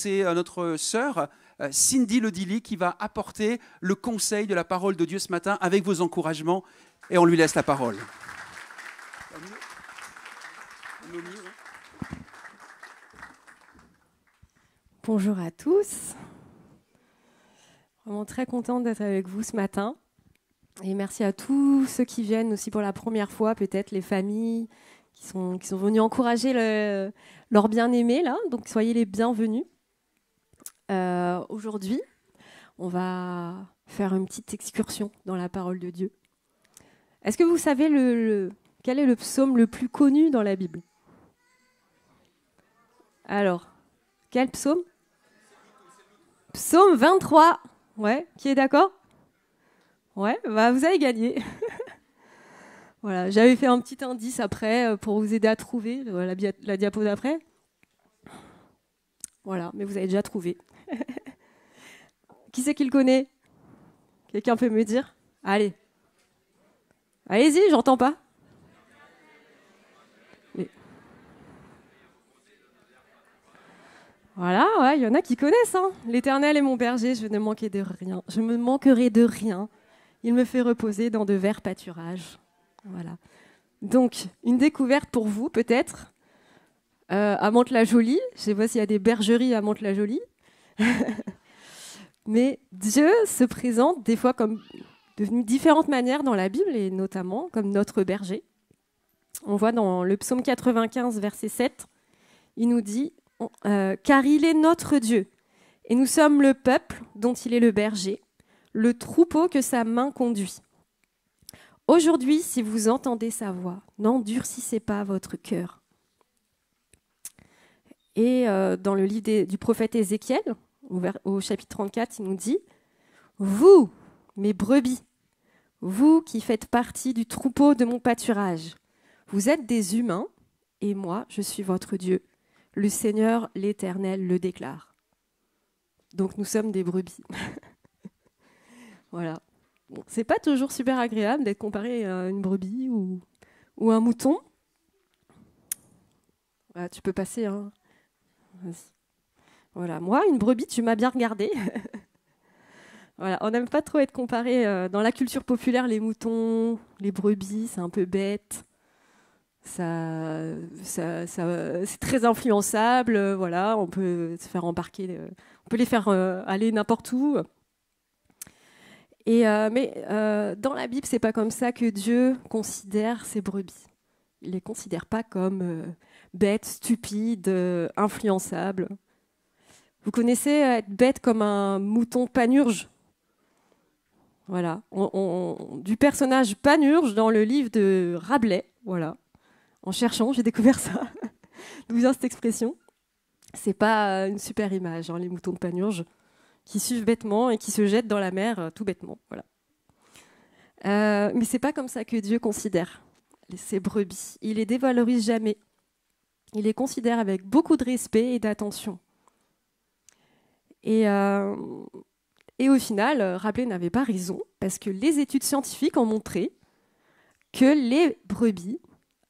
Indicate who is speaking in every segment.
Speaker 1: c'est notre sœur Cindy Ledilly qui va apporter le conseil de la parole de Dieu ce matin avec vos encouragements. Et on lui laisse la parole.
Speaker 2: Bonjour à tous. Vraiment très contente d'être avec vous ce matin. Et merci à tous ceux qui viennent aussi pour la première fois, peut-être les familles qui sont venus encourager leur bien-aimé là. Donc soyez les bienvenus. Aujourd'hui, on va faire une petite excursion dans la parole de Dieu. Est-ce que vous savez quel est le psaume le plus connu dans la Bible? Alors, quel psaume? Psaume 23. Ouais, qui est d'accord? Ouais, bah vous avez gagné. Voilà, j'avais fait un petit indice après pour vous aider à trouver la diapo d'après. Voilà, mais vous avez déjà trouvé. Qui c'est qui le connaît? Quelqu'un peut me dire? Allez. Allez-y, j'entends pas. Mais... Voilà, ouais, il y en a qui connaissent. Hein. L'Éternel est mon berger, je ne manquerai de rien. Je me manquerai de rien. Il me fait reposer dans de verts pâturages. Voilà. Donc, une découverte pour vous, peut-être, à Mantes-la-Jolie. Je ne sais pas s'il y a des bergeries à Mantes-la-Jolie. Mais Dieu se présente des fois comme de différentes manières dans la Bible, et notamment comme notre berger. On voit dans le psaume 95, verset 7, il nous dit « Car il est notre Dieu, et nous sommes le peuple dont il est le berger, le troupeau que sa main conduit. Aujourd'hui, si vous entendez sa voix, n'endurcissez pas votre cœur. » Et dans le livre du prophète Ézéchiel, au chapitre 34, il nous dit « Vous, mes brebis, vous qui faites partie du troupeau de mon pâturage, vous êtes des humains, et moi, je suis votre Dieu. Le Seigneur, l'Éternel, le déclare. » Donc nous sommes des brebis. Voilà. Bon, c'est pas toujours super agréable d'être comparé à une brebis ou un mouton. Voilà, tu peux passer. Hein. Vas-y. Voilà, moi, une brebis, tu m'as bien regardé. Voilà, on n'aime pas trop être comparé dans la culture populaire, les moutons, les brebis, c'est un peu bête. C'est très influençable. Voilà, on peut se faire embarquer, on peut les faire aller n'importe où. Mais dans la Bible, c'est pas comme ça que Dieu considère ses brebis. Il les considère pas comme bêtes, stupides, influençables. Vous connaissez être bête comme un mouton panurge? Voilà. Du personnage panurge dans le livre de Rabelais. Voilà. En cherchant, j'ai découvert ça. D'où vient cette expression? C'est pas une super image, hein, les moutons de panurge qui suivent bêtement et qui se jettent dans la mer tout bêtement. Voilà. Mais c'est pas comme ça que Dieu considère ces brebis. Il les dévalorise jamais. Il les considère avec beaucoup de respect et d'attention. Et au final, Rabelais n'avait pas raison, parce que les études scientifiques ont montré que les brebis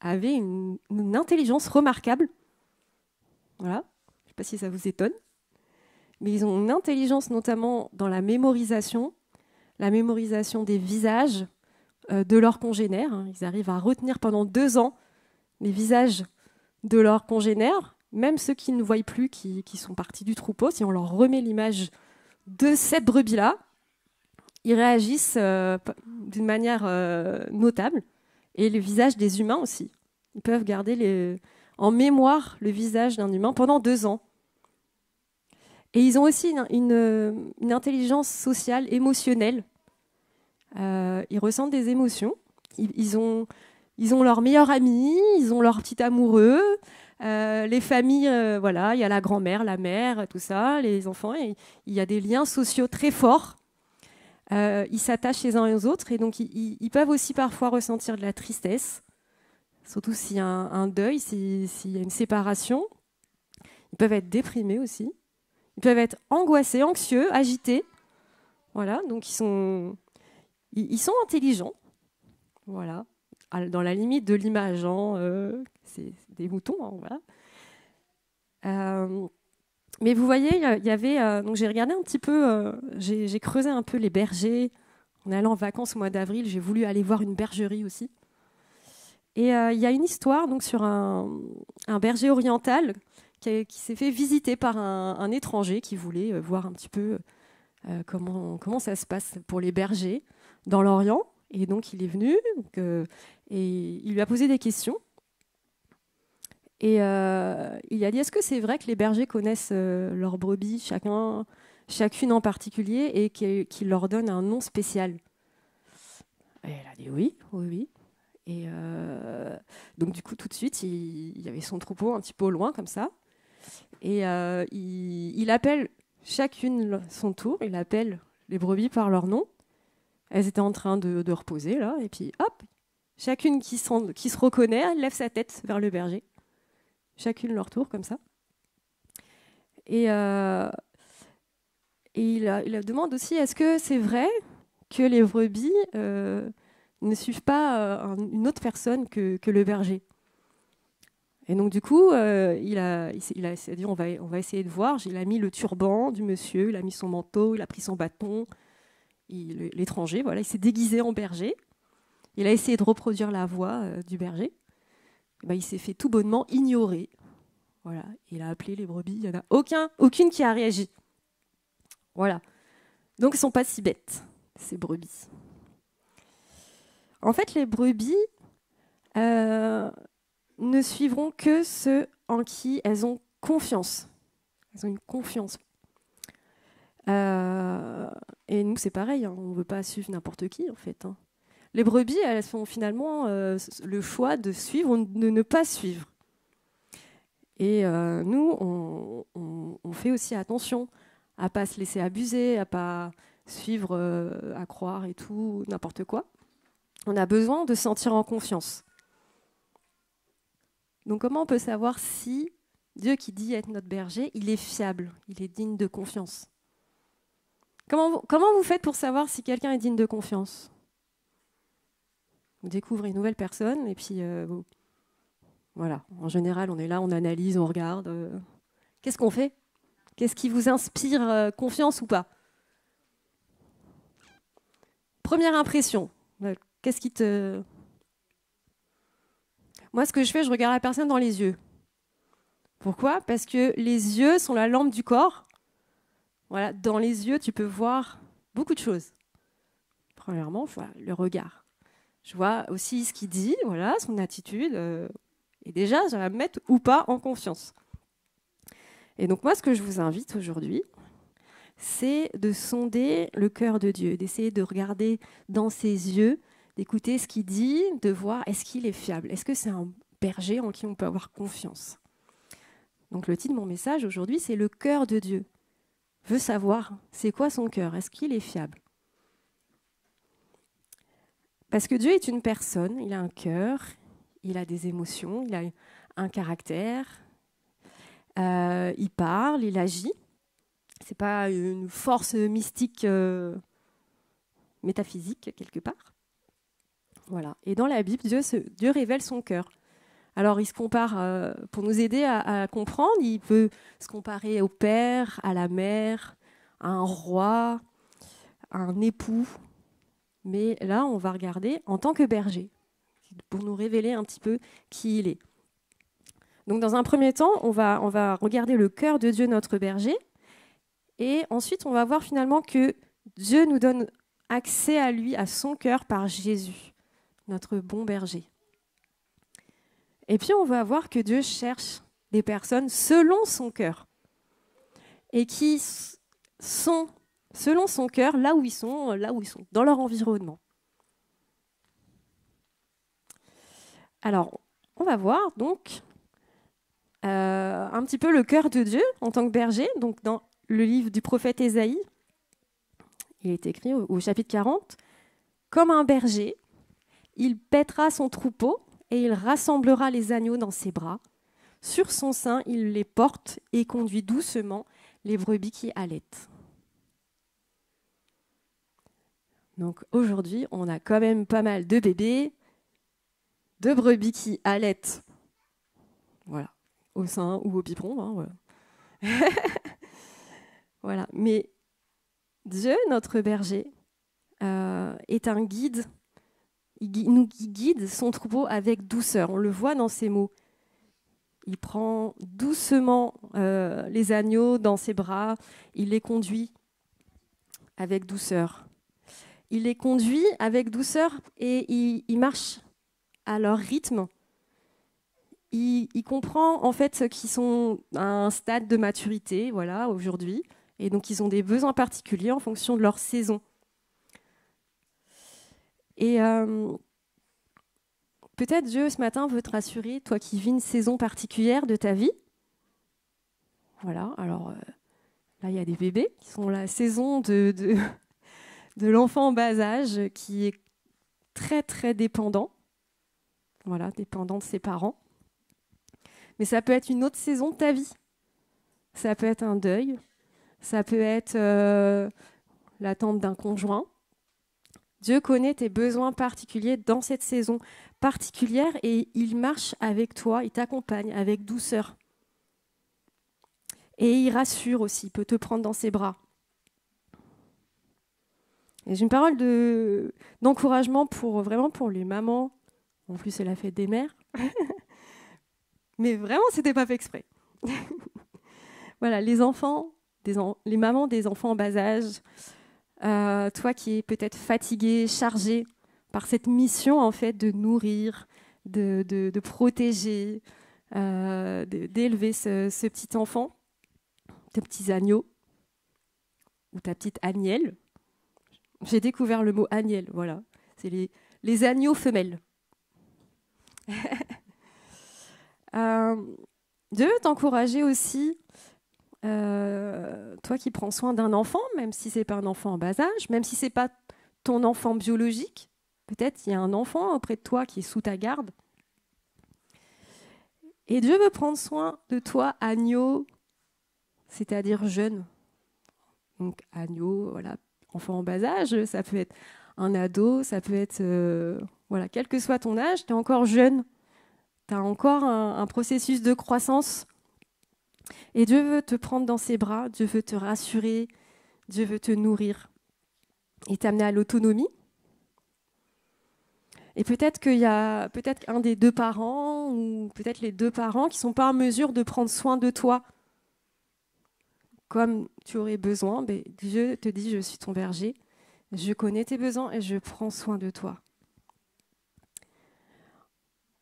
Speaker 2: avaient une intelligence remarquable. Voilà, je ne sais pas si ça vous étonne, mais ils ont une intelligence notamment dans la mémorisation des visages de leurs congénères. Ils arrivent à retenir pendant 2 ans les visages de leurs congénères, même ceux qui ne voient plus, qui sont partis du troupeau. Si on leur remet l'image de cette brebis-là, ils réagissent d'une manière notable. Et le visage des humains aussi. Ils peuvent garder en mémoire le visage d'un humain pendant 2 ans. Et ils ont aussi une intelligence sociale, émotionnelle. Ils ressentent des émotions. Ils ont leurs meilleurs amis, ils ont leurs petits amoureux. Les familles, voilà, il y a la grand-mère, la mère, tout ça, les enfants. Il y a des liens sociaux très forts. Ils s'attachent les uns aux autres et donc ils peuvent aussi parfois ressentir de la tristesse, surtout s'il y a un deuil, s'il y a une séparation. Ils peuvent être déprimés aussi. Ils peuvent être angoissés, anxieux, agités. Voilà, donc ils sont intelligents. Voilà, dans la limite de l'image. C'est des moutons, hein, voilà. Mais vous voyez, il y avait. Donc j'ai regardé un petit peu, j'ai creusé un peu les bergers. En allant en vacances au mois d'avril, j'ai voulu aller voir une bergerie aussi. Et il y a une histoire donc, sur un berger oriental qui s'est fait visiter par un étranger qui voulait voir un petit peu comment ça se passe pour les bergers dans l'Orient. Et donc il est venu et il lui a posé des questions. Et il a dit, est-ce que c'est vrai que les bergers connaissent leurs brebis, chacune en particulier, et qu'ils leur donnent un nom spécial? Et elle a dit oui, oui, oui. Et donc du coup, tout de suite, il y avait son troupeau un petit peu au loin, comme ça. Et il appelle chacune son tour, il appelle les brebis par leur nom. Elles étaient en train de reposer, là, et puis hop, chacune qui se reconnaît, elle lève sa tête vers le berger. Chacune leur tour, comme ça. Et il demande aussi, est-ce que c'est vrai que les brebis ne suivent pas une autre personne que le berger? Et donc du coup, il s'est dit, on va essayer de voir. Il a mis le turban du monsieur, il a mis son manteau, il a pris son bâton. L'étranger, voilà, il s'est déguisé en berger. Il a essayé de reproduire la voix du berger. Il s'est fait tout bonnement ignorer. Voilà, il a appelé les brebis, il n'y en a aucune qui a réagi. Voilà. Donc, ils ne sont pas si bêtes, ces brebis. En fait, les brebis ne suivront que ceux en qui elles ont confiance. Elles ont une confiance. Et nous, c'est pareil, hein, on ne veut pas suivre n'importe qui, en fait. Hein. Les brebis, elles font finalement le choix de suivre ou de ne pas suivre. Et nous, on fait aussi attention à ne pas se laisser abuser, à ne pas suivre, à croire et tout, n'importe quoi. On a besoin de se sentir en confiance. Donc comment on peut savoir si Dieu qui dit être notre berger, il est fiable, il est digne de confiance? Comment vous faites pour savoir si quelqu'un est digne de confiance? Vous découvrez une nouvelle personne et puis voilà. En général, on est là, on analyse, on regarde. Qu'est-ce qu'on fait? Qu'est-ce qui vous inspire confiance ou pas? Première impression. Qu'est-ce qui te... Moi, ce que je fais, je regarde la personne dans les yeux. Pourquoi? Parce que les yeux sont la lampe du corps. Voilà, dans les yeux, tu peux voir beaucoup de choses. Premièrement, je vois le regard. Je vois aussi ce qu'il dit, voilà, son attitude. Et déjà, je vais me mettre ou pas en confiance. Et donc moi, ce que je vous invite aujourd'hui, c'est de sonder le cœur de Dieu, d'essayer de regarder dans ses yeux, d'écouter ce qu'il dit, de voir est-ce qu'il est fiable, est-ce que c'est un berger en qui on peut avoir confiance. Donc le titre de mon message aujourd'hui, c'est le cœur de Dieu. Veut savoir, c'est quoi son cœur, est-ce qu'il est fiable? Parce que Dieu est une personne, il a un cœur, il a des émotions, il a un caractère, il parle, il agit. C'est pas une force mystique métaphysique quelque part. Voilà. Et dans la Bible, Dieu révèle son cœur. Alors il se compare, pour nous aider à comprendre, il peut se comparer au père, à la mère, à un roi, à un époux. Mais là, on va regarder en tant que berger, pour nous révéler un petit peu qui il est. Donc dans un premier temps, on va regarder le cœur de Dieu, notre berger, et ensuite on va voir finalement que Dieu nous donne accès à lui, à son cœur par Jésus, notre bon berger. Et puis on va voir que Dieu cherche des personnes selon son cœur, et qui sont selon son cœur là où ils sont, dans leur environnement. Alors, on va voir donc un petit peu le cœur de Dieu en tant que berger. Donc, dans le livre du prophète Ésaïe, il est écrit au chapitre 40, « Comme un berger, il paîtra son troupeau et il rassemblera les agneaux dans ses bras. Sur son sein, il les porte et conduit doucement les brebis qui allaitent. » Donc aujourd'hui, on a quand même pas mal de bébés, de brebis qui allaitent, voilà, au sein ou au biberon, hein, voilà. Voilà. Mais Dieu, notre berger, est un guide. Il nous guide son troupeau avec douceur. On le voit dans ses mots. Il prend doucement les agneaux dans ses bras. Il les conduit avec douceur. Il les conduit avec douceur et il marche à leur rythme. Il comprend en fait qu'ils sont à un stade de maturité, voilà, aujourd'hui, et donc ils ont des besoins particuliers en fonction de leur saison. Et peut-être Dieu ce matin veut te rassurer, toi qui vis une saison particulière de ta vie. Voilà, alors là il y a des bébés qui sont la saison de l'enfant en bas âge qui est très très dépendant, voilà, dépendant de ses parents. Mais ça peut être une autre saison de ta vie. Ça peut être un deuil, ça peut être l'attente d'un conjoint. Dieu connaît tes besoins particuliers dans cette saison particulière et il marche avec toi, il t'accompagne avec douceur. Et il rassure aussi, il peut te prendre dans ses bras. Et j'ai une parole d'encouragement vraiment pour les mamans. En plus, c'est la fête des mères. Mais vraiment, c'était pas fait exprès. Voilà, les enfants, les mamans des enfants en bas âge, toi qui es peut-être fatigué, chargé par cette mission en fait de nourrir, de protéger, d'élever ce petit enfant, tes petits agneaux ou ta petite agnelle. J'ai découvert le mot agnelle, voilà. C'est les agneaux femelles. Dieu veut t'encourager aussi, toi qui prends soin d'un enfant, même si ce n'est pas un enfant en bas âge, même si ce n'est pas ton enfant biologique, peut-être il y a un enfant auprès de toi qui est sous ta garde. Et Dieu veut prendre soin de toi, agneau, c'est-à-dire jeune. Donc agneau, voilà, enfant en bas âge, ça peut être un ado, ça peut être, voilà, quel que soit ton âge, tu es encore jeune. Tu as encore un processus de croissance. Et Dieu veut te prendre dans ses bras, Dieu veut te rassurer, Dieu veut te nourrir et t'amener à l'autonomie. Et peut-être qu'il y a un des deux parents ou peut-être les deux parents qui ne sont pas en mesure de prendre soin de toi comme tu aurais besoin. Mais Dieu te dit, je suis ton berger, je connais tes besoins et je prends soin de toi.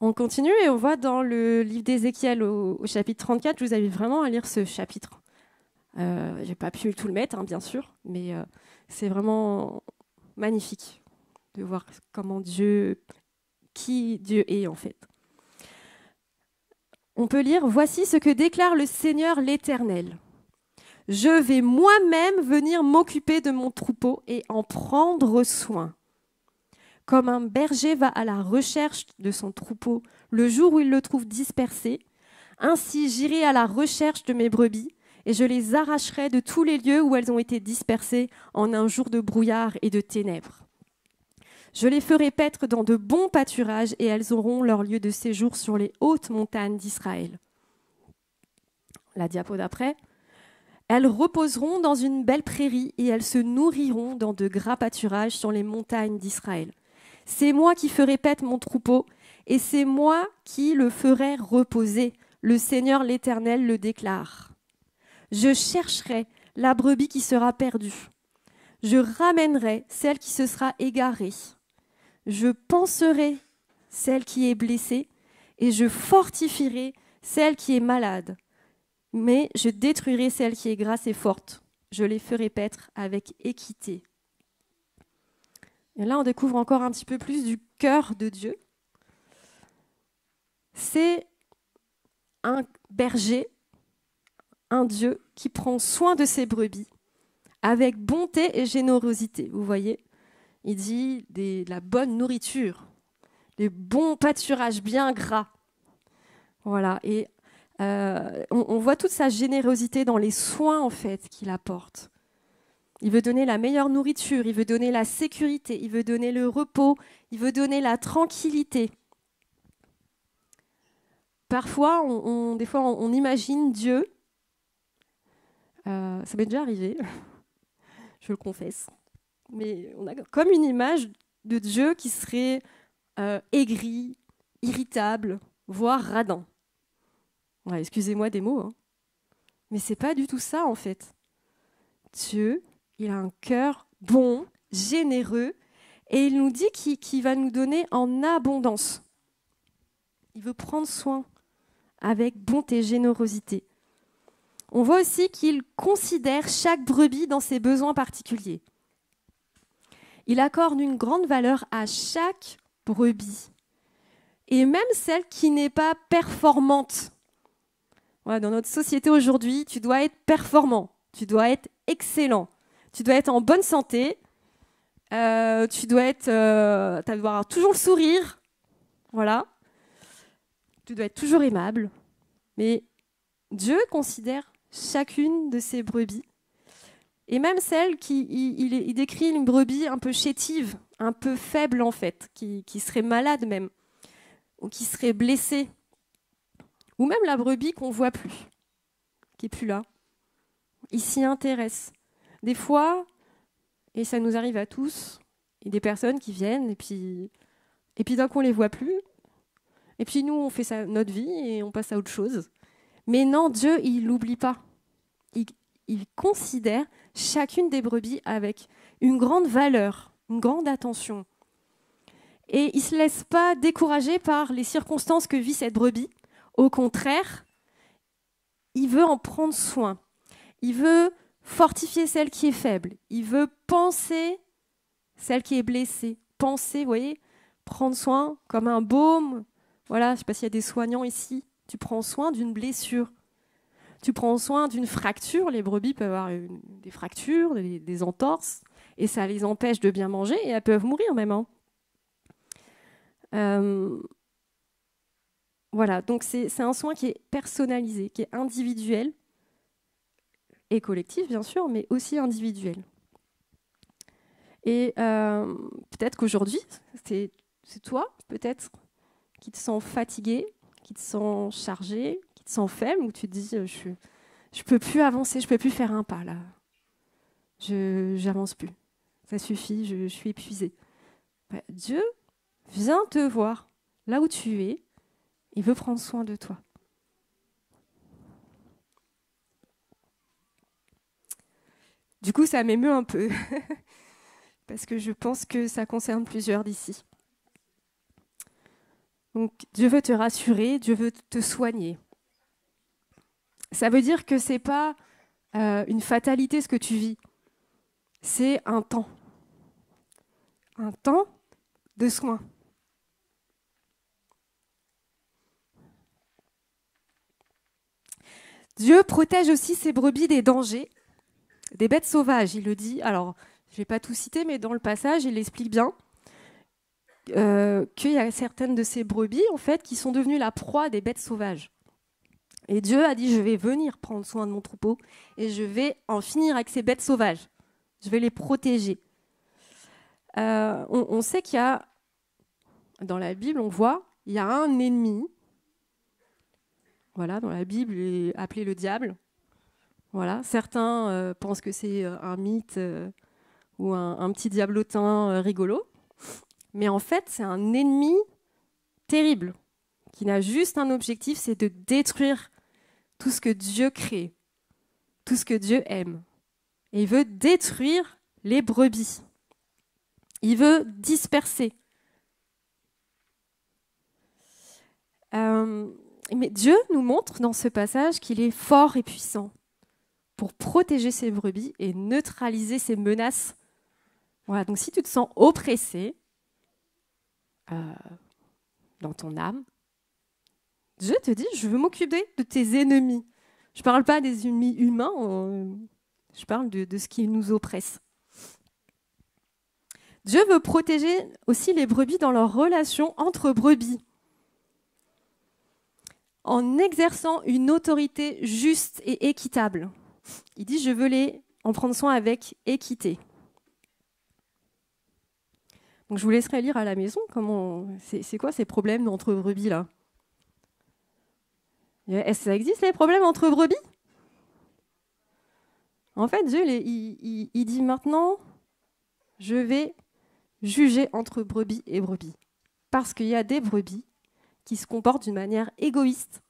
Speaker 2: On continue et on voit dans le livre d'Ézéchiel au chapitre 34, je vous invite vraiment à lire ce chapitre. Je n'ai pas pu tout le mettre, bien sûr, mais c'est vraiment magnifique de voir qui Dieu est en fait. On peut lire « Voici ce que déclare le Seigneur l'Éternel. Je vais moi-même venir m'occuper de mon troupeau et en prendre soin. Comme un berger va à la recherche de son troupeau le jour où il le trouve dispersé, ainsi j'irai à la recherche de mes brebis et je les arracherai de tous les lieux où elles ont été dispersées en un jour de brouillard et de ténèbres. Je les ferai paître dans de bons pâturages et elles auront leur lieu de séjour sur les hautes montagnes d'Israël. » La diapo d'après. « Elles reposeront dans une belle prairie et elles se nourriront dans de gras pâturages sur les montagnes d'Israël. C'est moi qui ferai paître mon troupeau, et c'est moi qui le ferai reposer. Le Seigneur l'Éternel le déclare. Je chercherai la brebis qui sera perdue. Je ramènerai celle qui se sera égarée. Je panserai celle qui est blessée, et je fortifierai celle qui est malade. Mais je détruirai celle qui est grasse et forte. Je les ferai paître avec équité. » Et là, on découvre encore un petit peu plus du cœur de Dieu. C'est un berger, un Dieu qui prend soin de ses brebis avec bonté et générosité. Vous voyez, il dit de la bonne nourriture, des bons pâturages bien gras. Voilà, et on voit toute sa générosité dans les soins en fait qu'il apporte. Il veut donner la meilleure nourriture, il veut donner la sécurité, il veut donner le repos, il veut donner la tranquillité. Parfois, on imagine Dieu Ça m'est déjà arrivé, je le confesse. Mais on a comme une image de Dieu qui serait aigri, irritable, voire radin. Ouais, excusez-moi des mots, hein. Mais c'est pas du tout ça en fait. Dieu, il a un cœur bon, généreux, et il nous dit qu'il va nous donner en abondance. Il veut prendre soin avec bonté et générosité. On voit aussi qu'il considère chaque brebis dans ses besoins particuliers. Il accorde une grande valeur à chaque brebis, et même celle qui n'est pas performante. Ouais, dans notre société aujourd'hui, tu dois être performant, tu dois être excellent, tu dois être en bonne santé, tu dois avoir toujours le sourire, voilà. Tu dois être toujours aimable. Mais Dieu considère chacune de ses brebis. Et même celle il décrit une brebis un peu chétive, un peu faible en fait, qui serait malade même, ou qui serait blessée. Ou même la brebis qu'on ne voit plus, qui n'est plus là. Il s'y intéresse. Des fois, et ça nous arrive à tous, il y a des personnes qui viennent et puis d'un coup on ne les voit plus. Et puis nous, on fait notre vie et on passe à autre chose. Mais non, Dieu, il l'oublie pas. Il considère chacune des brebis avec une grande valeur, une grande attention. Et il ne se laisse pas décourager par les circonstances que vit cette brebis. Au contraire, il veut en prendre soin. Il veut fortifier celle qui est faible. Il veut penser celle qui est blessée. Penser, vous voyez, prendre soin comme un baume. Voilà, je ne sais pas s'il y a des soignants ici. Tu prends soin d'une blessure. Tu prends soin d'une fracture. Les brebis peuvent avoir des fractures, des entorses, et ça les empêche de bien manger, et elles peuvent mourir même. Hein. Voilà, donc c'est un soin qui est personnalisé, qui est individuel, et collectif bien sûr, mais aussi individuel. Et peut-être qu'aujourd'hui, c'est toi, peut-être, qui te sens fatigué, qui te sens chargé, qui te sens faible, où tu te dis je peux plus avancer, je peux plus faire un pas là. J'avance plus. Ça suffit, je suis épuisée. Dieu vient te voir là où tu es. Il veut prendre soin de toi. Du coup, ça m'émeut un peu parce que je pense que ça concerne plusieurs d'ici. Donc, Dieu veut te rassurer, Dieu veut te soigner. Ça veut dire que c'est pas une fatalité ce que tu vis. C'est un temps de soin. Dieu protège aussi ses brebis des dangers, des bêtes sauvages. Il le dit, alors je ne vais pas tout citer, mais dans le passage, il explique bien qu'il y a certaines de ces brebis en fait, qui sont devenues la proie des bêtes sauvages. Et Dieu a dit, je vais venir prendre soin de mon troupeau et je vais en finir avec ces bêtes sauvages. Je vais les protéger. On sait qu'il y a, dans la Bible, on voit, il y a un ennemi. Voilà, dans la Bible, il est appelé le diable. Voilà, certains pensent que c'est un mythe ou un petit diablotin rigolo. Mais en fait, c'est un ennemi terrible qui n'a juste un objectif, c'est de détruire tout ce que Dieu crée, tout ce que Dieu aime. Et il veut détruire les brebis. Il veut disperser. Mais Dieu nous montre dans ce passage qu'il est fort et puissant pour protéger ses brebis et neutraliser ses menaces. Voilà, donc si tu te sens oppressé dans ton âme, Dieu te dit, je veux m'occuper de tes ennemis. Je ne parle pas des ennemis humains, je parle de ce qui nous oppresse. Dieu veut protéger aussi les brebis dans leur relation entre brebis, en exerçant une autorité juste et équitable. Il dit, je veux en prendre soin avec équité. Donc je vous laisserai lire à la maison c'est quoi ces problèmes entre brebis là. Est-ce que ça existe les problèmes entre brebis? En fait, Dieu, il dit maintenant, je vais juger entre brebis et brebis. Parce qu'il y a des brebis qui se comportent d'une manière égoïste,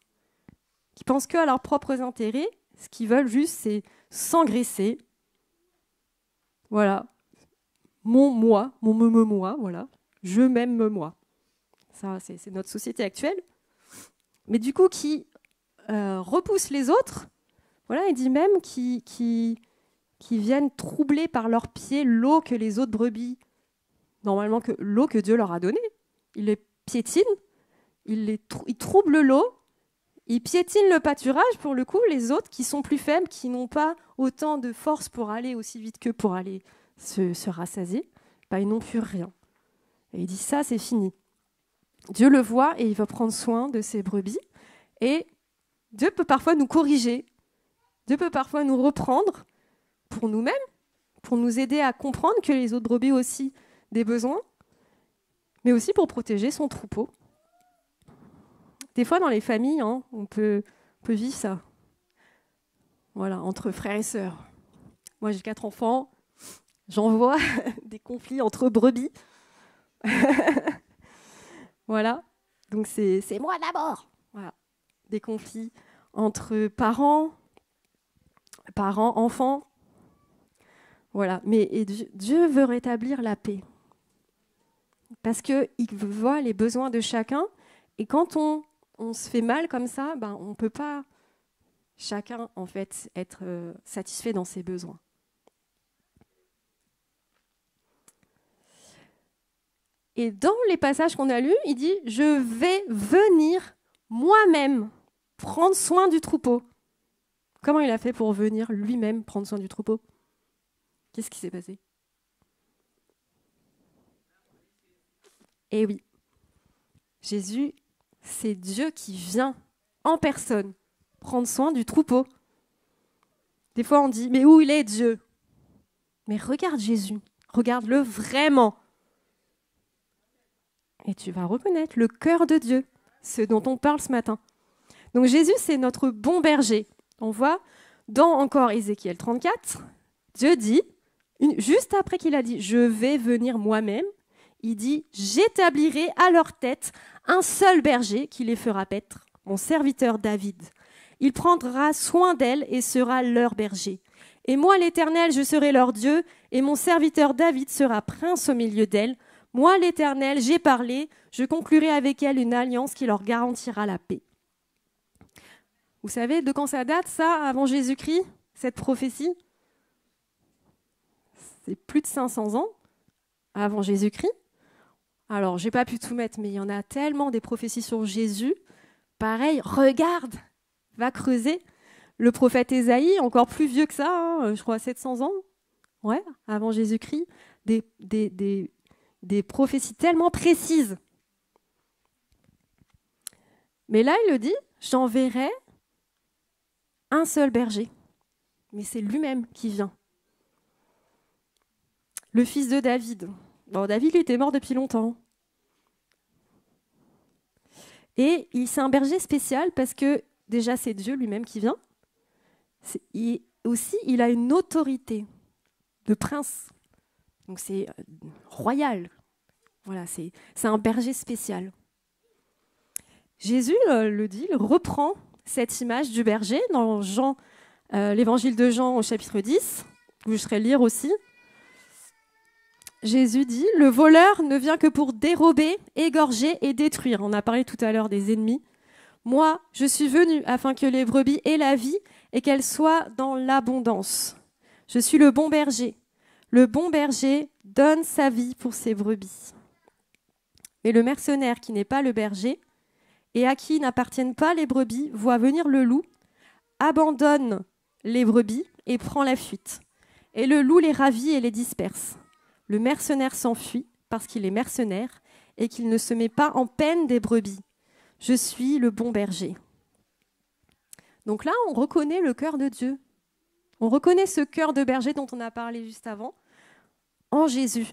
Speaker 2: qui pensent qu'à leurs propres intérêts. Ce qu'ils veulent juste, c'est s'engraisser. Voilà. Mon moi, mon moi, voilà. Je m'aime moi. Ça, c'est notre société actuelle. Mais du coup, qui repousse les autres, voilà, il dit même qui viennent troubler par leurs pieds l'eau que les autres brebis, normalement l'eau que Dieu leur a donnée. Ils les piétinent, ils troublent l'eau, ils piétinent le pâturage. Pour le coup, les autres qui sont plus faibles, qui n'ont pas autant de force pour aller aussi vite qu'eux pour aller se rassasier, ils n'ont plus rien. Et il dit ça, c'est fini. Dieu le voit et il va prendre soin de ses brebis. Et Dieu peut parfois nous corriger. Dieu peut parfois nous reprendre pour nous-mêmes, pour nous aider à comprendre que les autres brebis ont aussi des besoins, mais aussi pour protéger son troupeau. Des fois, dans les familles, on peut vivre ça. Voilà, entre frères et sœurs. Moi, j'ai 4 enfants. J'en vois des conflits entre brebis. Voilà. Donc, c'est moi d'abord. Voilà. Des conflits entre parents, enfants. Voilà. Mais Dieu veut rétablir la paix. Parce qu'il voit les besoins de chacun. Et quand on se fait mal comme ça, on ne peut pas chacun, en fait, être satisfait dans ses besoins. Et dans les passages qu'on a lus, il dit « Je vais venir moi-même prendre soin du troupeau ». Comment il a fait pour venir lui-même prendre soin du troupeau? Qu'est-ce qui s'est passé? Eh oui, Jésus, c'est Dieu qui vient en personne prendre soin du troupeau. Des fois, on dit « Mais où il est, Dieu ?» Mais regarde Jésus, regarde-le vraiment. Et tu vas reconnaître le cœur de Dieu, ce dont on parle ce matin. Donc Jésus, c'est notre bon berger. On voit dans encore Ézéchiel 34, Dieu dit, juste après qu'il a dit « Je vais venir moi-même », il dit « J'établirai à leur tête un seul berger qui les fera paître, mon serviteur David. Il prendra soin d'elles et sera leur berger. Et moi, l'Éternel, je serai leur Dieu, et mon serviteur David sera prince au milieu d'elles. Moi, l'Éternel, j'ai parlé, je conclurai avec elles une alliance qui leur garantira la paix. » Vous savez de quand ça date, ça, avant Jésus-Christ, cette prophétie? C'est plus de 500 ans avant Jésus-Christ. Alors, je n'ai pas pu tout mettre, mais il y en a tellement des prophéties sur Jésus. Pareil, regarde, va creuser. Le prophète Ésaïe, encore plus vieux que ça, je crois 700 ans, ouais, avant Jésus-Christ, des prophéties tellement précises. Mais là, il le dit, j'enverrai un seul berger. Mais c'est lui-même qui vient. Le fils de David. Bon, David, il était mort depuis longtemps. Et c'est un berger spécial parce que, déjà, c'est Dieu lui-même qui vient. Aussi, il a une autorité de prince. Donc, c'est royal. Voilà, c'est un berger spécial. Jésus le dit, il reprend cette image du berger dans l'évangile de Jean au chapitre 10, où je serai lire aussi. Jésus dit, le voleur ne vient que pour dérober, égorger et détruire. On a parlé tout à l'heure des ennemis. Moi, je suis venu afin que les brebis aient la vie et qu'elles soient dans l'abondance. Je suis le bon berger. Le bon berger donne sa vie pour ses brebis. Mais le mercenaire qui n'est pas le berger et à qui n'appartiennent pas les brebis voit venir le loup, abandonne les brebis et prend la fuite. Et le loup les ravit et les disperse. Le mercenaire s'enfuit parce qu'il est mercenaire et qu'il ne se met pas en peine des brebis. Je suis le bon berger. Donc là, on reconnaît le cœur de Dieu. On reconnaît ce cœur de berger dont on a parlé juste avant, en Jésus.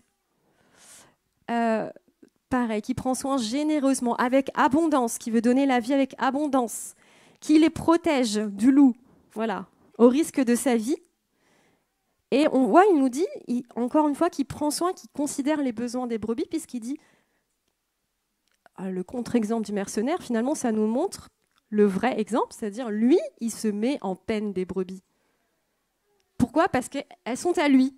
Speaker 2: Pareil, qui prend soin généreusement, avec abondance, qui veut donner la vie avec abondance, qui les protège du loup, voilà, au risque de sa vie, Et on voit, il nous dit, encore une fois, qu'il prend soin, qu'il considère les besoins des brebis, puisqu'il dit, le contre-exemple du mercenaire, finalement, ça nous montre le vrai exemple, c'est-à-dire, lui, il se met en peine des brebis. Pourquoi ? Parce qu'elles sont à lui.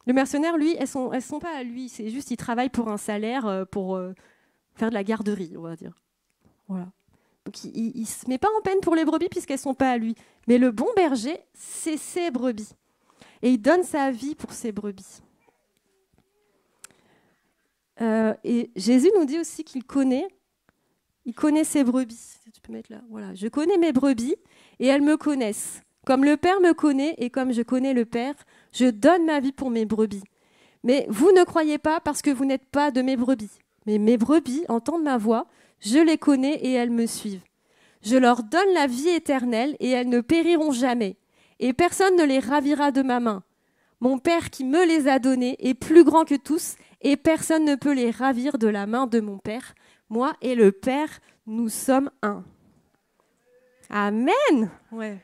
Speaker 2: Le mercenaire, lui, elles sont pas à lui. C'est juste, il travaille pour un salaire, pour faire de la garderie, on va dire. Voilà. Donc, il ne se met pas en peine pour les brebis puisqu'elles ne sont pas à lui. Mais le bon berger, c'est ses brebis. Et il donne sa vie pour ses brebis. Et Jésus nous dit aussi qu'il connaît ses brebis. Tu peux mettre là. Voilà. Je connais mes brebis et elles me connaissent. Comme le Père me connaît et comme je connais le Père, je donne ma vie pour mes brebis. Mais vous ne croyez pas parce que vous n'êtes pas de mes brebis. Mais mes brebis entendent ma voix, je les connais et elles me suivent. Je leur donne la vie éternelle et elles ne périront jamais. Et personne ne les ravira de ma main. Mon Père qui me les a donnés est plus grand que tous et personne ne peut les ravir de la main de mon Père. Moi et le Père, nous sommes un. Amen. Ouais.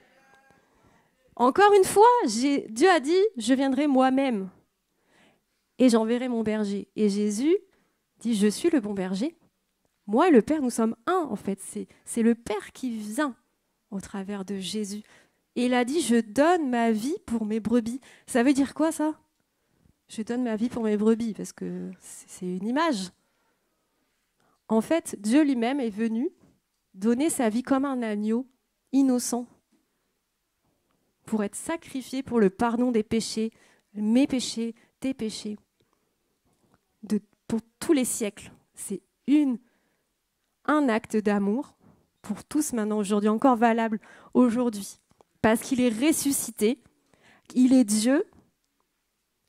Speaker 2: Encore une fois, Dieu a dit, je viendrai moi-même et j'enverrai mon berger. Et Jésus dit, je suis le bon berger. Moi et le Père, nous sommes un, en fait. C'est le Père qui vient au travers de Jésus. Et il a dit, je donne ma vie pour mes brebis. Ça veut dire quoi, ça ? Je donne ma vie pour mes brebis, parce que c'est une image. En fait, Dieu lui-même est venu donner sa vie comme un agneau innocent pour être sacrifié pour le pardon des péchés, mes péchés, tes péchés, pour tous les siècles. C'est un acte d'amour pour tous maintenant, aujourd'hui, encore valable aujourd'hui. Parce qu'il est ressuscité, il est Dieu,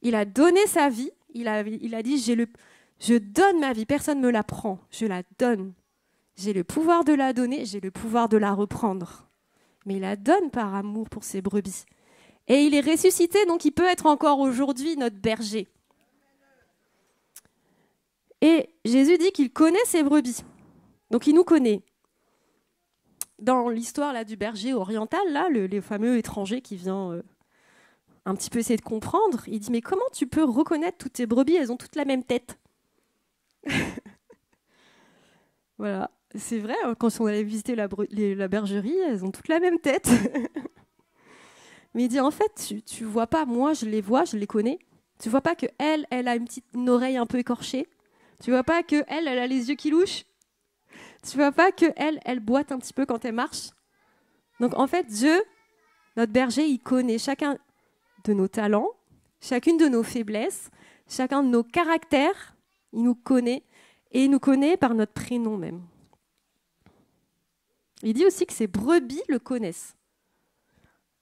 Speaker 2: il a donné sa vie, il a dit, je donne ma vie, personne ne me la prend, je la donne. J'ai le pouvoir de la donner, j'ai le pouvoir de la reprendre. Mais il la donne par amour pour ses brebis. Et il est ressuscité, donc il peut être encore aujourd'hui notre berger. Et Jésus dit qu'il connaît ses brebis. Donc il nous connaît. Dans l'histoire là, du berger oriental, là, le fameux étranger qui vient un petit peu essayer de comprendre, il dit, mais comment tu peux reconnaître toutes tes brebis ? Elles ont toutes la même tête. Voilà. C'est vrai, quand on allait visiter la bergerie, elles ont toutes la même tête. Mais il dit, en fait, tu vois pas, moi je les vois, je les connais. Tu vois pas qu'elle a une oreille un peu écorchée. Tu vois pas qu'elle a les yeux qui louchent. Tu vois pas qu'elle boite un petit peu quand elle marche. Donc en fait, Dieu, notre berger, il connaît chacun de nos talents, chacune de nos faiblesses, chacun de nos caractères. Il nous connaît et il nous connaît par notre prénom même. Il dit aussi que ses brebis le connaissent.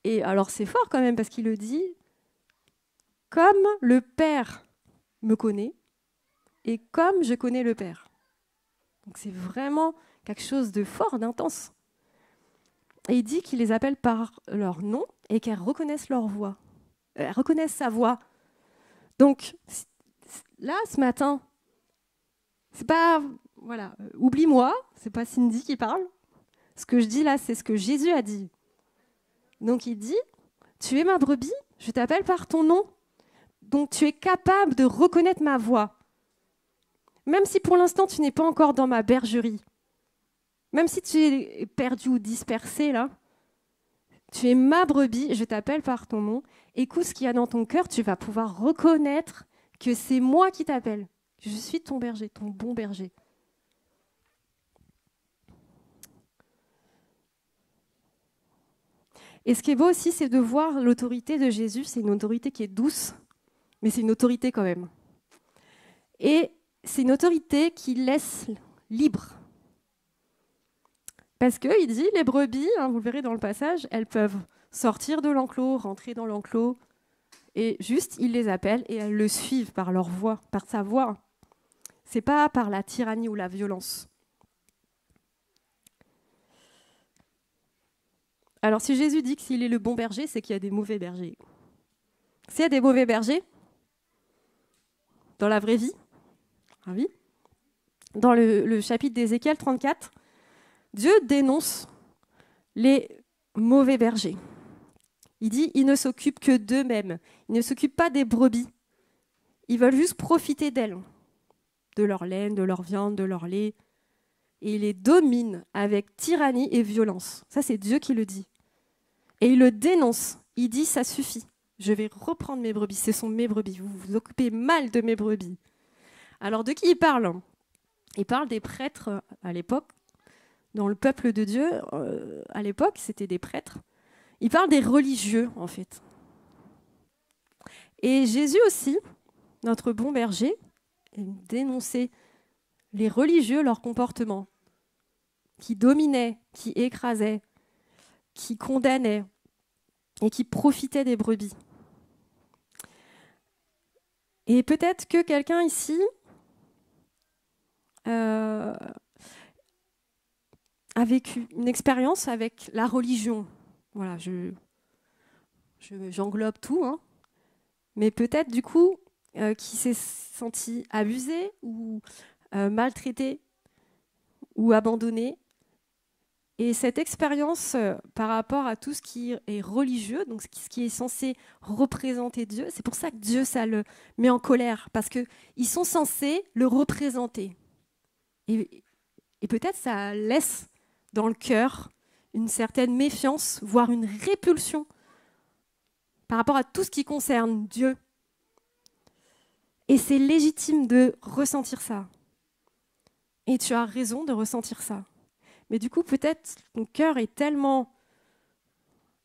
Speaker 2: Et alors c'est fort quand même parce qu'il le dit, comme le Père me connaît et comme je connais le Père. Donc c'est vraiment quelque chose de fort, d'intense. Et il dit qu'il les appelle par leur nom et qu'elles reconnaissent leur voix. Elles reconnaissent sa voix. Donc là, ce matin, c'est pas, voilà, oublie-moi, c'est pas Cindy qui parle. Ce que je dis là, c'est ce que Jésus a dit. Donc il dit, tu es ma brebis, je t'appelle par ton nom. Donc tu es capable de reconnaître ma voix. Même si pour l'instant tu n'es pas encore dans ma bergerie. Même si tu es perdu ou dispersé là. Tu es ma brebis, je t'appelle par ton nom. Écoute ce qu'il y a dans ton cœur, tu vas pouvoir reconnaître que c'est moi qui t'appelle. Je suis ton berger, ton bon berger. Et ce qui est beau aussi, c'est de voir l'autorité de Jésus. C'est une autorité qui est douce, mais c'est une autorité quand même. Et c'est une autorité qui laisse libre. Parce qu'il dit, les brebis, vous le verrez dans le passage, elles peuvent sortir de l'enclos, rentrer dans l'enclos, et juste, il les appelle et elles le suivent par leur voix, par sa voix. C'est pas par la tyrannie ou la violence. Alors, si Jésus dit qu'il est le bon berger, c'est qu'il y a des mauvais bergers. S'il y a des mauvais bergers, dans la vraie vie, ah oui, dans le chapitre d'Ézéchiel 34, Dieu dénonce les mauvais bergers. Il dit, ils ne s'occupent que d'eux-mêmes. Ils ne s'occupent pas des brebis. Ils veulent juste profiter d'elles, de leur laine, de leur viande, de leur lait. Et il les domine avec tyrannie et violence. Ça, c'est Dieu qui le dit. Et il le dénonce. Il dit, ça suffit. Je vais reprendre mes brebis. Ce sont mes brebis. Vous vous occupez mal de mes brebis. Alors, de qui il parle ? Il parle des prêtres à l'époque. Dans le peuple de Dieu, à l'époque, c'était des prêtres. Il parle des religieux, en fait. Et Jésus aussi, notre bon berger, dénonçait les religieux, leur comportement, qui dominaient, qui écrasaient, qui condamnaient et qui profitaient des brebis. Et peut-être que quelqu'un ici a vécu une expérience avec la religion. Voilà, j'englobe tout, hein. Mais peut-être du coup qui s'est senti abusé ou maltraité ou abandonné. Et cette expérience par rapport à tout ce qui est religieux, donc ce qui est censé représenter Dieu, c'est pour ça que Dieu, ça le met en colère, parce qu'ils sont censés le représenter. Et peut-être ça laisse dans le cœur une certaine méfiance, voire une répulsion par rapport à tout ce qui concerne Dieu. Et c'est légitime de ressentir ça. Et tu as raison de ressentir ça. Mais du coup, peut-être ton cœur est tellement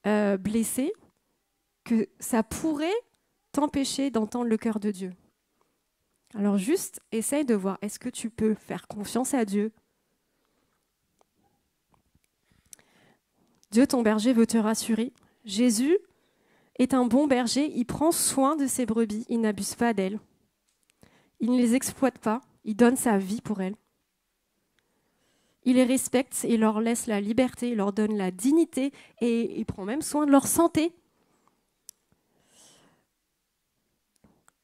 Speaker 2: blessé que ça pourrait t'empêcher d'entendre le cœur de Dieu. Alors juste, essaye de voir, est-ce que tu peux faire confiance à Dieu ? Dieu, ton berger, veut te rassurer. Jésus est un bon berger, il prend soin de ses brebis, il n'abuse pas d'elles. Il ne les exploite pas, il donne sa vie pour elles. Il les respecte et leur laisse la liberté, il leur donne la dignité et il prend même soin de leur santé.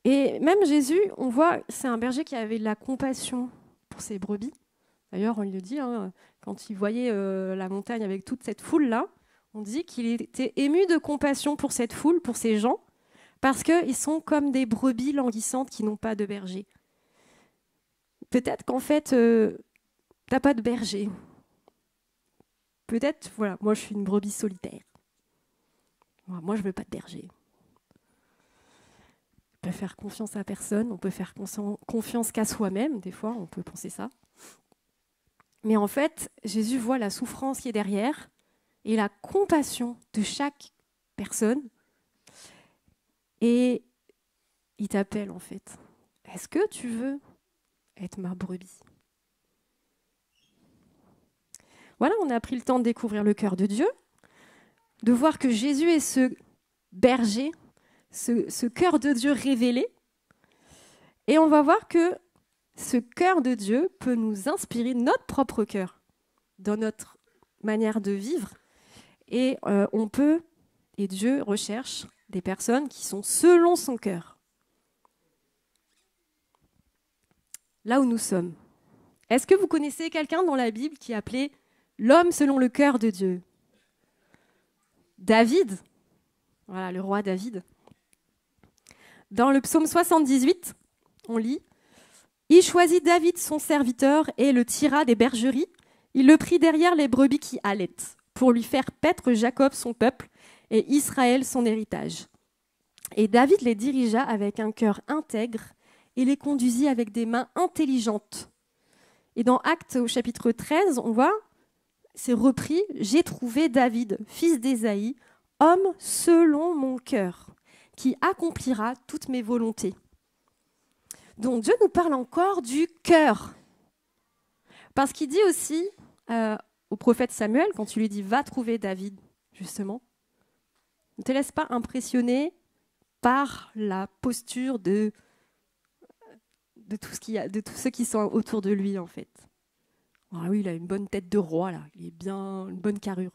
Speaker 2: Et même Jésus, on voit, c'est un berger qui avait de la compassion pour ses brebis. D'ailleurs, on le dit, hein, quand il voyait la montagne avec toute cette foule-là, on dit qu'il était ému de compassion pour cette foule, pour ces gens, parce qu'ils sont comme des brebis languissantes qui n'ont pas de berger. Peut-être qu'en fait, t'as pas de berger. Peut-être, voilà, moi je suis une brebis solitaire. Moi je veux pas de berger. On peut faire confiance à personne, on peut faire confiance qu'à soi-même, des fois on peut penser ça. Mais en fait, Jésus voit la souffrance qui est derrière et la compassion de chaque personne. Et il t'appelle en fait. Est-ce que tu veux être ma brebis ? Voilà, on a pris le temps de découvrir le cœur de Dieu, de voir que Jésus est ce berger, ce cœur de Dieu révélé. Et on va voir que ce cœur de Dieu peut nous inspirer notre propre cœur dans notre manière de vivre. Et et Dieu recherche des personnes qui sont selon son cœur. Là où nous sommes. Est-ce que vous connaissez quelqu'un dans la Bible qui est appelé l'homme selon le cœur de Dieu ? David. Voilà, le roi David. Dans le psaume 78, on lit « Il choisit David son serviteur et le tira des bergeries. Il le prit derrière les brebis qui allaitent, pour lui faire paître Jacob son peuple et Israël son héritage. Et David les dirigea avec un cœur intègre et les conduisit avec des mains intelligentes. » Et dans Actes au chapitre 13, on voit, c'est repris « J'ai trouvé David, fils d'Ésaïe, homme selon mon cœur, qui accomplira toutes mes volontés. » Donc Dieu nous parle encore du cœur. Parce qu'il dit aussi au prophète Samuel, quand tu lui dis « Va trouver David », justement, ne te laisse pas impressionner par la posture de tous ceux qui sont autour de lui, en fait. Ah oui, il a une bonne tête de roi, là. Il est bien, une bonne carrure.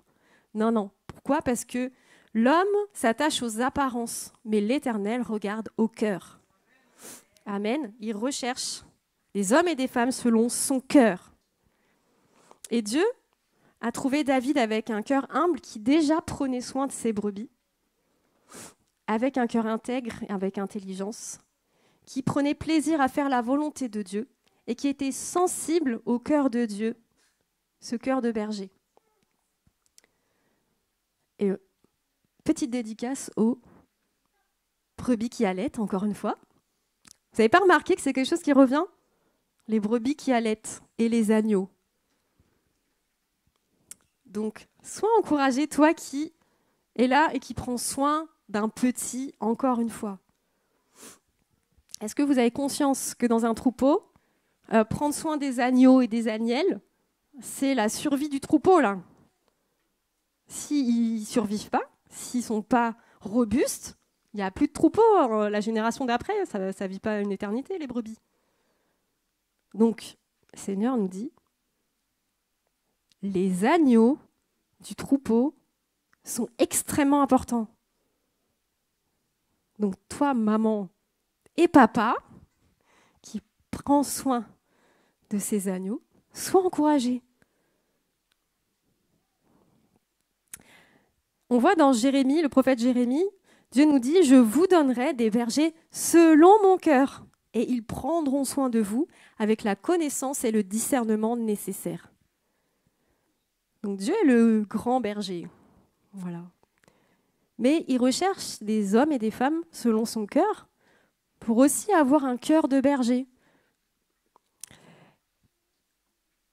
Speaker 2: Non, non. Pourquoi ? Parce que l'homme s'attache aux apparences, mais l'Éternel regarde au cœur. Amen. Il recherche des hommes et des femmes selon son cœur. Et Dieu a trouvé David avec un cœur humble qui déjà prenait soin de ses brebis. avec un cœur intègre et avec intelligence, qui prenait plaisir à faire la volonté de Dieu et qui était sensible au cœur de Dieu, ce cœur de berger. Et petite dédicace aux brebis qui allaitent, encore une fois. Vous n'avez pas remarqué que c'est quelque chose qui revient ? Les brebis qui allaitent et les agneaux. Donc, sois encouragé, toi qui es là et qui prends soin d'un petit, encore une fois. Est-ce que vous avez conscience que dans un troupeau, prendre soin des agneaux et des agnelles, c'est la survie du troupeau, là. S'ils ne survivent pas, s'ils ne sont pas robustes, il n'y a plus de troupeau. La génération d'après, ça ne vit pas une éternité, les brebis. Donc, le Seigneur nous dit, les agneaux du troupeau sont extrêmement importants. Donc, toi, maman et papa, qui prend soin de ces agneaux, sois encouragés. On voit dans Jérémie, le prophète Jérémie, Dieu nous dit « Je vous donnerai des bergers selon mon cœur, et ils prendront soin de vous avec la connaissance et le discernement nécessaires. » Donc Dieu est le grand berger. Voilà. Mais il recherche des hommes et des femmes selon son cœur pour aussi avoir un cœur de berger.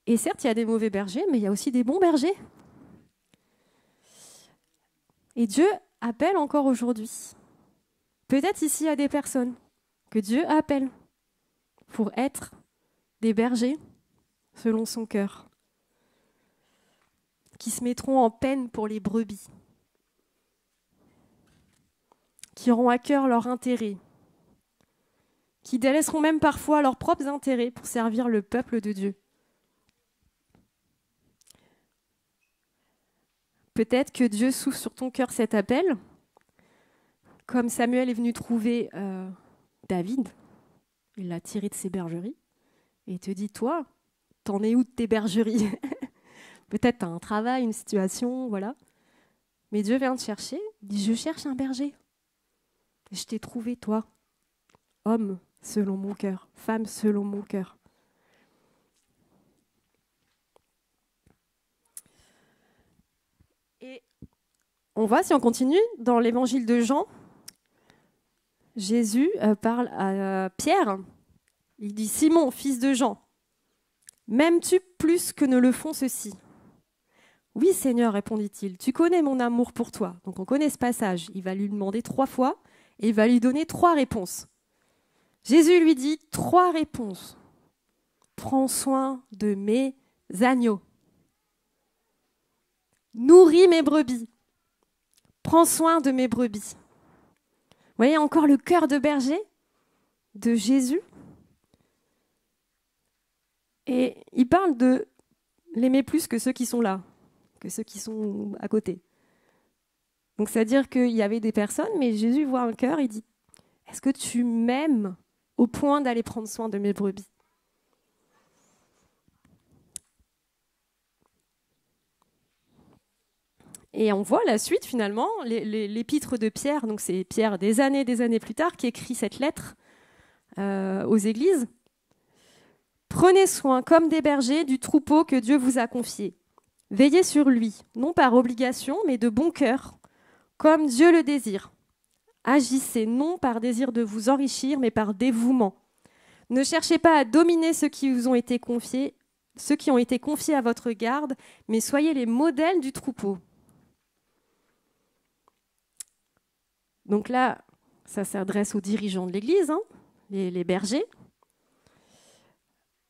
Speaker 2: Et certes, il y a des mauvais bergers, mais il y a aussi des bons bergers. Et Dieu appelle encore aujourd'hui. Peut-être ici, il y a des personnes que Dieu appelle pour être des bergers selon son cœur, qui se mettront en peine pour les brebis, qui auront à cœur leur intérêt, qui délaisseront même parfois leurs propres intérêts pour servir le peuple de Dieu. Peut-être que Dieu souffle sur ton cœur cet appel, comme Samuel est venu trouver David, il l'a tiré de ses bergeries, et il te dit, toi, t'en es où de tes bergeries? Peut-être tu as un travail, une situation, voilà. Mais Dieu vient te chercher, il dit, je cherche un berger. Et je t'ai trouvé, toi, homme selon mon cœur, femme selon mon cœur. Et on voit, si on continue, dans l'évangile de Jean, Jésus parle à Pierre. Il dit « Simon, fils de Jean, m'aimes-tu plus que ne le font ceux-ci » ? « Oui, Seigneur, répondit-il, tu connais mon amour pour toi. » Donc on connaît ce passage. Il va lui demander 3 fois et il va lui donner 3 réponses. Jésus lui dit 3 réponses. « Prends soin de mes agneaux. Nourris mes brebis. Prends soin de mes brebis. » Vous voyez encore le cœur de berger de Jésus. Et il parle de l'aimer plus que ceux qui sont là, que ceux qui sont à côté. Donc c'est-à-dire qu'il y avait des personnes, mais Jésus voit un cœur, il dit « Est-ce que tu m'aimes au point d'aller prendre soin de mes brebis ?» Et on voit la suite finalement, l'épître de Pierre, donc c'est Pierre des années plus tard qui écrit cette lettre aux églises. « Prenez soin comme des bergers du troupeau que Dieu vous a confié. Veillez sur lui, non par obligation, mais de bon cœur, comme Dieu le désire. Agissez non par désir de vous enrichir, mais par dévouement. Ne cherchez pas à dominer ceux qui vous ont été confiés, ceux qui ont été confiés à votre garde, mais soyez les modèles du troupeau. » Donc là, ça s'adresse aux dirigeants de l'Église, hein, les bergers.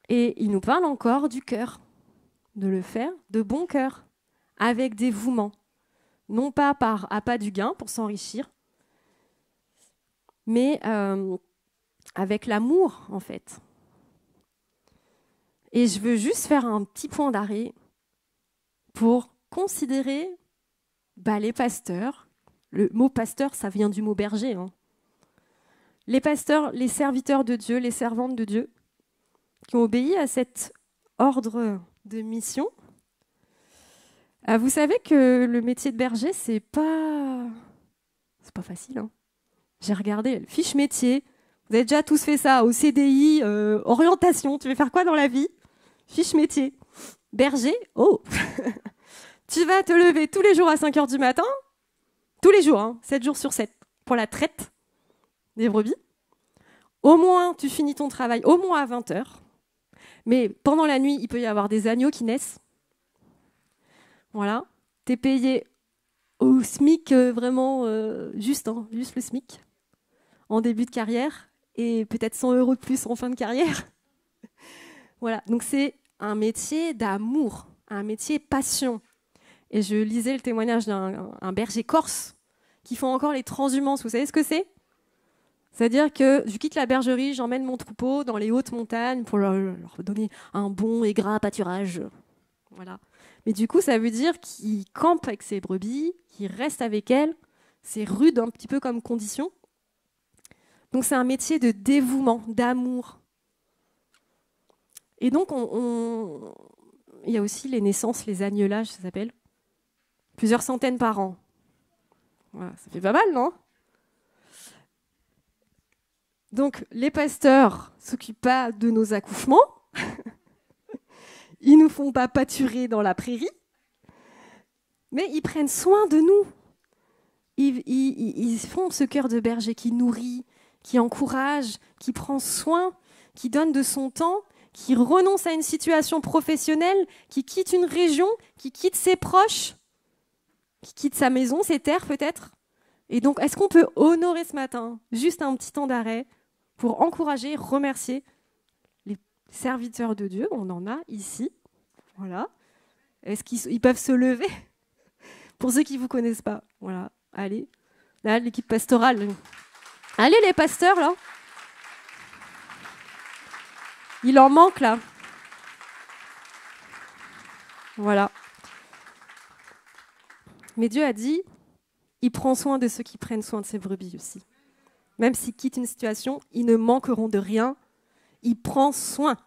Speaker 2: Et il nous parle encore du cœur, de le faire de bon cœur, avec dévouement. Non pas par appât du gain pour s'enrichir, mais avec l'amour, en fait. Et je veux juste faire un petit point d'arrêt pour considérer les pasteurs. Le mot pasteur, ça vient du mot berger. Hein. Les pasteurs, les serviteurs de Dieu, les servantes de Dieu, qui ont obéi à cet ordre de mission. Vous savez que le métier de berger, c'est pas facile. Hein. J'ai regardé le fiche métier. Vous avez déjà tous fait ça, au CDI, orientation. Tu veux faire quoi dans la vie? Fiche métier. Berger, oh. Tu vas te lever tous les jours à 5 heures du matin, tous les jours, hein, 7 jours sur 7, pour la traite des brebis. Au moins, tu finis ton travail au moins à 20 heures. Mais pendant la nuit, il peut y avoir des agneaux qui naissent. Voilà. Tu es payé au SMIC, vraiment juste le SMIC, en début de carrière, et peut-être 100 € de plus en fin de carrière. Voilà. Donc c'est un métier d'amour, un métier passion. Et je lisais le témoignage d'un berger corse qui font encore les transhumances. Vous savez ce que c'est? C'est-à-dire que je quitte la bergerie, j'emmène mon troupeau dans les hautes montagnes pour leur donner un bon et gras pâturage. Voilà. Mais du coup, ça veut dire qu'il campe avec ses brebis, qu'il reste avec elles. C'est rude, un petit peu comme condition. Donc c'est un métier de dévouement, d'amour. Et donc, il y a aussi les naissances, les agnelages, ça s'appelle. Plusieurs centaines par an. Voilà, ça fait pas mal, non? Donc, les pasteurs ne s'occupent pas de nos accouchements. Ils ne nous font pas pâturer dans la prairie. Mais ils prennent soin de nous. Ils font ce cœur de berger qui nourrit, qui encourage, qui prend soin, qui donne de son temps, qui renonce à une situation professionnelle, qui quitte une région, qui quitte ses proches, qui quitte sa maison, ses terres peut-être. Et donc, est-ce qu'on peut honorer ce matin juste un petit temps d'arrêt pour encourager, remercier les serviteurs de Dieu? On en a ici. Voilà. Est-ce qu'ils peuvent se lever? Pour ceux qui ne vous connaissent pas. Voilà. Allez. Là, l'équipe pastorale. Allez, les pasteurs, là. Il en manque, là. Voilà. Mais Dieu a dit, il prend soin de ceux qui prennent soin de ses brebis aussi. Même s'ils quittent une situation, ils ne manqueront de rien. Il prend soin.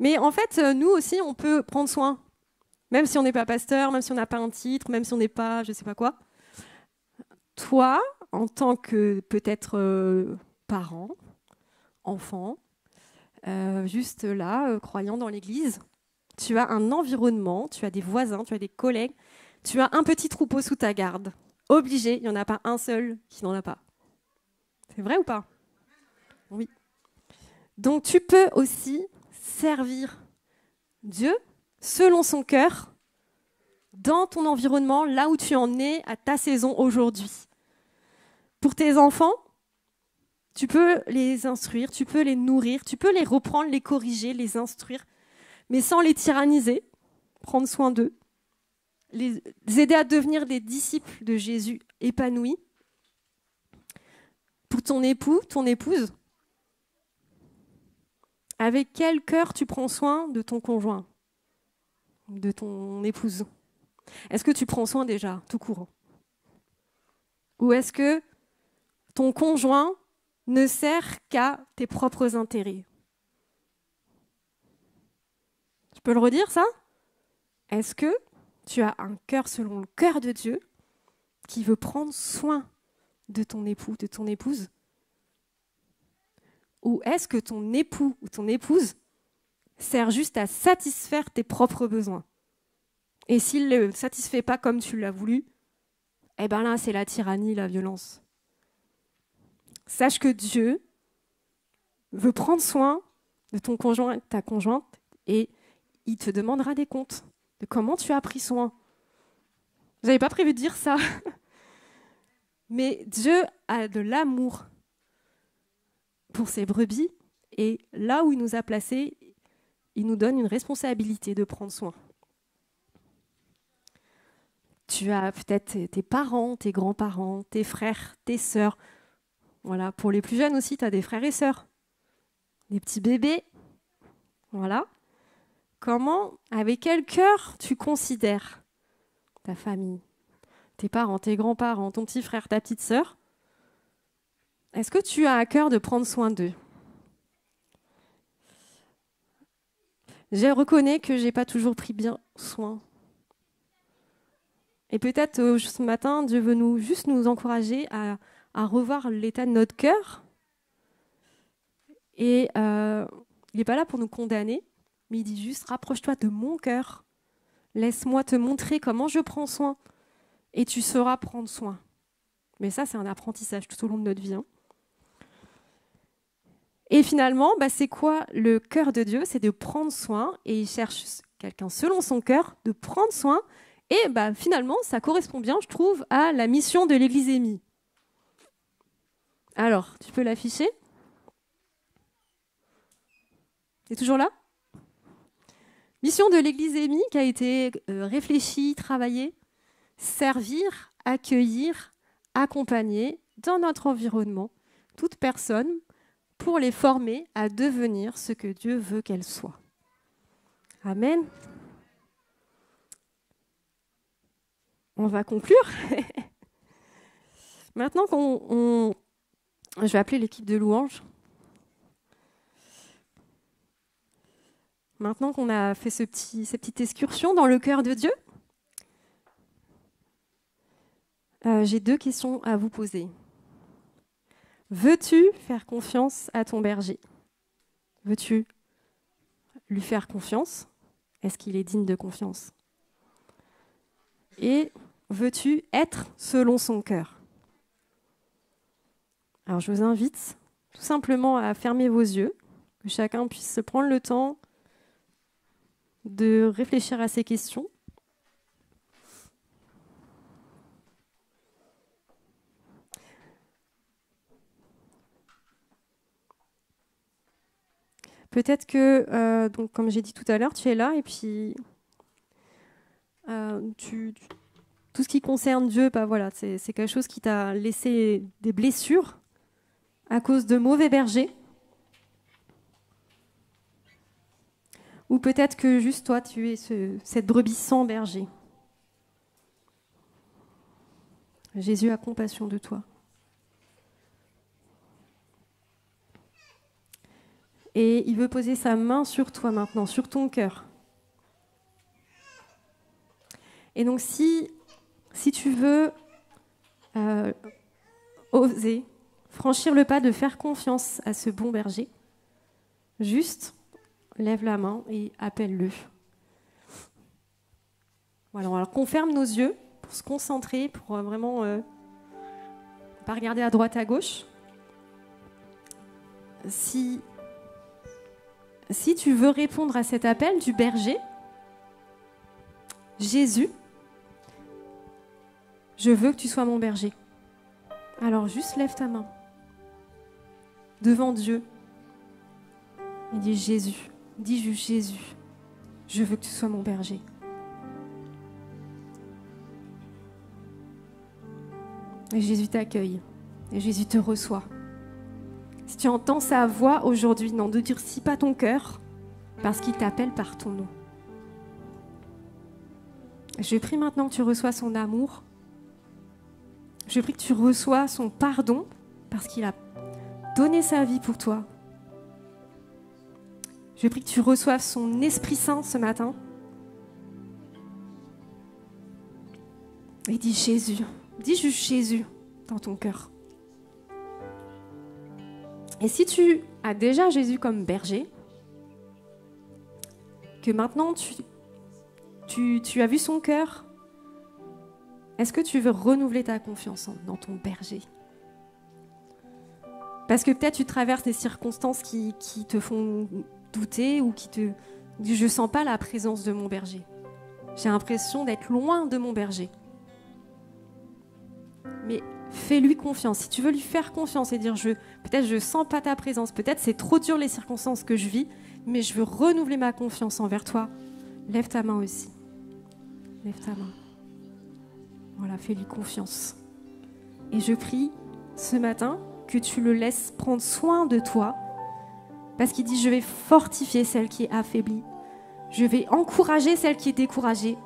Speaker 2: Mais en fait, nous aussi, on peut prendre soin. Même si on n'est pas pasteur, même si on n'a pas un titre, même si on n'est pas je ne sais pas quoi. Toi, en tant que peut-être parent, enfant, juste là, croyant dans l'église, tu as un environnement, tu as des voisins, tu as des collègues, tu as un petit troupeau sous ta garde. Obligé, il n'y en a pas un seul qui n'en a pas. C'est vrai ou pas? Oui. Donc tu peux aussi servir Dieu selon son cœur dans ton environnement, là où tu en es à ta saison aujourd'hui. Pour tes enfants, tu peux les instruire, tu peux les nourrir, tu peux les reprendre, les corriger, les instruire, mais sans les tyranniser, prendre soin d'eux, les aider à devenir des disciples de Jésus épanouis. Pour ton époux, ton épouse, avec quel cœur tu prends soin de ton conjoint, de ton épouse? Est-ce que tu prends soin déjà, tout court? Ou est-ce que ton conjoint ne sert qu'à tes propres intérêts? Je peux le redire, ça? Est-ce que tu as un cœur selon le cœur de Dieu qui veut prendre soin de ton époux, de ton épouse? Ou est-ce que ton époux ou ton épouse sert juste à satisfaire tes propres besoins? Et s'il ne le satisfait pas comme tu l'as voulu, eh bien là, c'est la tyrannie, la violence. Sache que Dieu veut prendre soin de ton conjoint et de ta conjointe et il te demandera des comptes de comment tu as pris soin. Je n'avais pas prévu de dire ça. Mais Dieu a de l'amour pour ses brebis et là où il nous a placés, il nous donne une responsabilité de prendre soin. Tu as peut-être tes parents, tes grands-parents, tes frères, tes sœurs. Voilà. Pour les plus jeunes aussi, tu as des frères et sœurs, des petits bébés. Voilà. Comment, avec quel cœur tu considères ta famille, tes parents, tes grands-parents, ton petit frère, ta petite sœur? Est-ce que tu as à cœur de prendre soin d'eux? Je reconnais que je n'ai pas toujours pris bien soin Et peut-être ce matin, Dieu veut juste nous encourager à revoir l'état de notre cœur. Et il n'est pas là pour nous condamner, mais il dit juste, rapproche-toi de mon cœur. Laisse-moi te montrer comment je prends soin. Et tu sauras prendre soin. Mais ça, c'est un apprentissage tout au long de notre vie. Hein. Et finalement, c'est quoi le cœur de Dieu? C'est de prendre soin. Et il cherche quelqu'un selon son cœur, de prendre soin. Et finalement, ça correspond bien, je trouve, à la mission de l'Église émie. Alors, tu peux l'afficher? C'est toujours là? Mission de l'Église émie qui a été réfléchie, travaillée, servir, accueillir, accompagner dans notre environnement toute personne pour les former à devenir ce que Dieu veut qu'elles soient. Amen. On va conclure. Maintenant je vais appeler l'équipe de louanges. Maintenant qu'on a fait cette petite excursion dans le cœur de Dieu, j'ai 2 questions à vous poser. Veux-tu faire confiance à ton berger? Veux-tu lui faire confiance? Est-ce qu'il est digne de confiance? Et veux-tu être selon son cœur? Alors je vous invite tout simplement à fermer vos yeux, que chacun puisse se prendre le temps de réfléchir à ces questions. Peut-être que, donc, comme j'ai dit tout à l'heure, tu es là et puis tout ce qui concerne Dieu, voilà, c'est quelque chose qui t'a laissé des blessures à cause de mauvais bergers. Ou peut-être que juste toi, tu es cette brebis sans berger. Jésus a compassion de toi. Et il veut poser sa main sur toi maintenant, sur ton cœur. Et donc si tu veux oser franchir le pas de faire confiance à ce bon berger, juste lève la main et appelle-le. Voilà, alors qu'on ferme nos yeux pour se concentrer, pour vraiment pas regarder à droite à gauche. Si tu veux répondre à cet appel du berger, Jésus, je veux que tu sois mon berger. Alors juste lève ta main devant Dieu et dis Jésus, dis juste Jésus, je veux que tu sois mon berger. Et Jésus t'accueille et Jésus te reçoit. Si tu entends sa voix aujourd'hui, n'en endurcis pas ton cœur parce qu'il t'appelle par ton nom. Je prie maintenant que tu reçois son amour. Je prie que tu reçois son pardon parce qu'il a donné sa vie pour toi. Je prie que tu reçoives son Esprit Saint ce matin. Et dis Jésus, dis juste Jésus dans ton cœur. Et si tu as déjà Jésus comme berger, que maintenant tu as vu son cœur, est-ce que tu veux renouveler ta confiance dans ton berger? Parce que peut-être tu traverses des circonstances qui te font douter ou qui te disent « je sens pas la présence de mon berger. J'ai l'impression d'être loin de mon berger. » Mais fais-lui confiance. Si tu veux lui faire confiance et dire peut-être je sens pas ta présence, peut-être c'est trop dur les circonstances que je vis, mais je veux renouveler ma confiance envers toi. Lève ta main aussi. Lève ta main. Voilà, fais-lui confiance. Et je prie ce matin que tu le laisses prendre soin de toi, parce qu'il dit je vais fortifier celle qui est affaiblie, je vais encourager celle qui est découragée,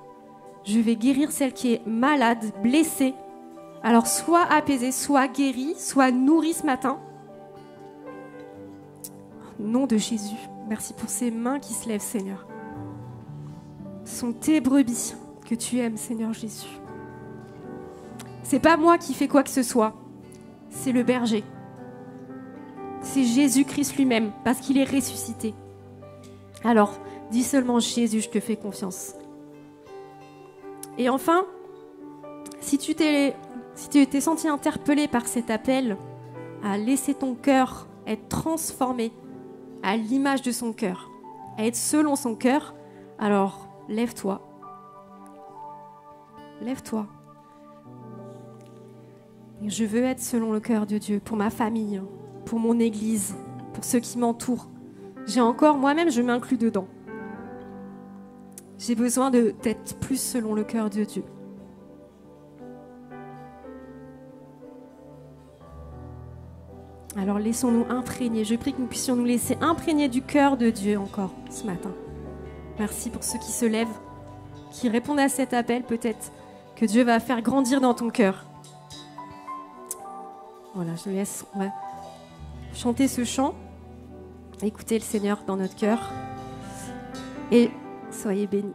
Speaker 2: je vais guérir celle qui est malade, blessée. Alors sois apaisé, sois guéri, sois nourri ce matin. Au nom de Jésus, merci pour ces mains qui se lèvent, Seigneur. Ce sont tes brebis que tu aimes, Seigneur Jésus. C'est pas moi qui fais quoi que ce soit. C'est le berger. C'est Jésus-Christ lui-même, parce qu'il est ressuscité. Alors, dis seulement Jésus, je te fais confiance. Et enfin, si tu t'es senti interpellé par cet appel à laisser ton cœur être transformé à l'image de son cœur, à être selon son cœur, alors lève-toi. Lève-toi. Et je veux être selon le cœur de Dieu, pour ma famille, pour mon église, pour ceux qui m'entourent. J'ai encore, moi-même, je m'inclus dedans. J'ai besoin d'être plus selon le cœur de Dieu. Alors laissons-nous imprégner. Je prie que nous puissions nous laisser imprégner du cœur de Dieu encore ce matin. Merci pour ceux qui se lèvent, qui répondent à cet appel. Peut-être que Dieu va faire grandir dans ton cœur. Voilà, je laisse. On va chanter ce chant, écouter le Seigneur dans notre cœur et soyez bénis.